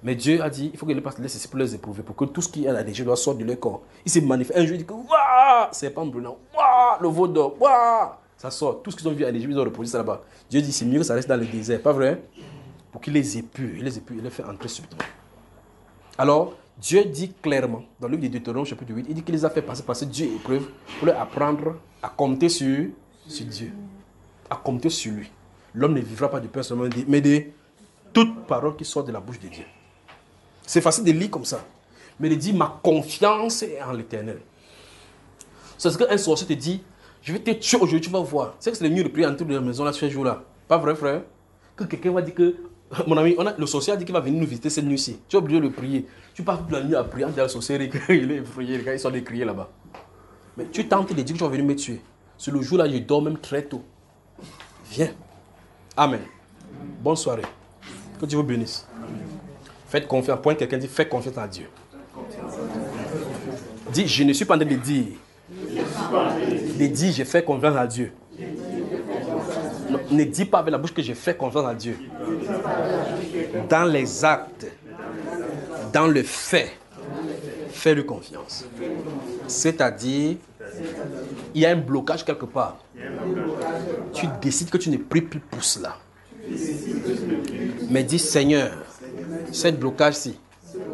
Mais Dieu a dit, il faut que les passes laissent pour les éprouver, pour que tout ce qui est à la doit sortir de leur corps. Il s'est manifesté. Un jour, il dit que, waouh, serpent brûlant, waouh, le veau d'or, waouh, ça sort. Tout ce qu'ils ont vu à l'Égypte, ils ont reproduit ça là-bas. Dieu dit, c'est mieux que ça reste dans le désert, pas vrai? Pour qu'il les épure, il les fait entrer subitement. Alors, Dieu dit clairement, dans le livre de Deutéronome, chapitre 8, il dit qu'il les a fait passer Dieu épreuve pour leur apprendre à compter sur Dieu, à compter sur lui. L'homme ne vivra pas de pain seulement, mais de toute parole qui sort de la bouche de Dieu. C'est facile de lire comme ça. Mais il dit, ma confiance est en l'Éternel. C'est ce qu'un sorcier te dit, je vais te tuer aujourd'hui, tu vas voir. C'est que c'est le mieux de prier en tout de la maison là, ce jour-là. Pas vrai, frère? Que quelqu'un va dire que, mon ami, le sorcier a dit qu'il va venir nous visiter cette nuit-ci. Tu es obligé de le prier. Tu passes toute la nuit à prier, le sorcier, il est effrayé, les gars, ils sont des crier là-bas. Mais tu tentes de dire que tu vas venir me tuer. Sur le jour-là, je dors même très tôt. Viens. Amen. Bonne soirée. Que Dieu vous bénisse. Faites confiance. Point quelqu'un dit, fais confiance à Dieu. Dis, je ne suis pas en train de dire. De dire, je fais confiance à Dieu. Non, ne dis pas avec la bouche que je fais confiance à Dieu. Dans les actes, dans le fait, fais-lui confiance. C'est-à-dire, il y a un blocage quelque part. Tu décides que tu ne pries plus pour cela. Mais dis, Seigneur, ce blocage-ci,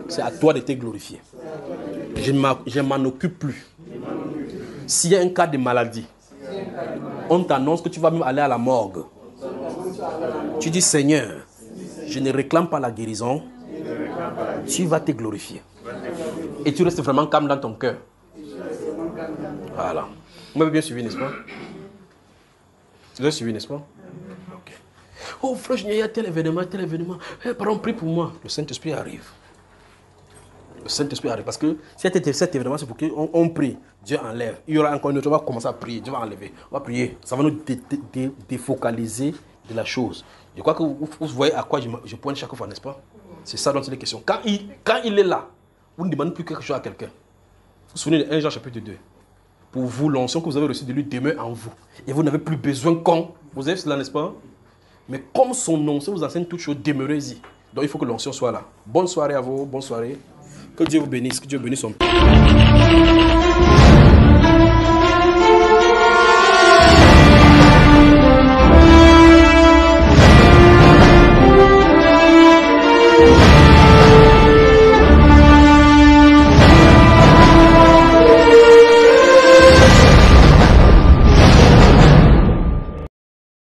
c'est à toi de te glorifier. Je ne m'en occupe plus. S'il y a un cas de maladie, on t'annonce que tu vas même aller à la morgue. Tu dis, Seigneur, je ne réclame pas la guérison. Tu vas te glorifier. Et tu restes vraiment calme dans ton cœur. Voilà. Vous m'avez bien suivi, n'est-ce pas? Vous avez suivi, n'est-ce pas? Okay. Oh, frère, il y a tel événement, tel événement. Hey, pardon, prie pour moi. Le Saint-Esprit arrive. Le Saint-Esprit arrive. Parce que cet événement, c'est pour qu'on prie. Dieu enlève. Il y aura encore une autre, on va commencer à prier. Dieu va enlever. On va prier. Ça va nous défocaliser de la chose. Je crois que vous voyez à quoi je pointe chaque fois, n'est-ce pas? C'est ça dont il est question. Quand il est là, vous ne demandez plus quelque chose à quelqu'un. Vous vous souvenez de 1 Jean chapitre 2. Pour vous, l'onction que vous avez reçue de lui demeure en vous. Et vous n'avez plus besoin qu'on. Vous avez cela, n'est-ce pas? Mais comme son onction vous enseigne toutes choses, demeurez-y. Donc il faut que l'onction soit là. Bonne soirée à vous, bonne soirée. Que Dieu vous bénisse, que Dieu bénisse son peuple.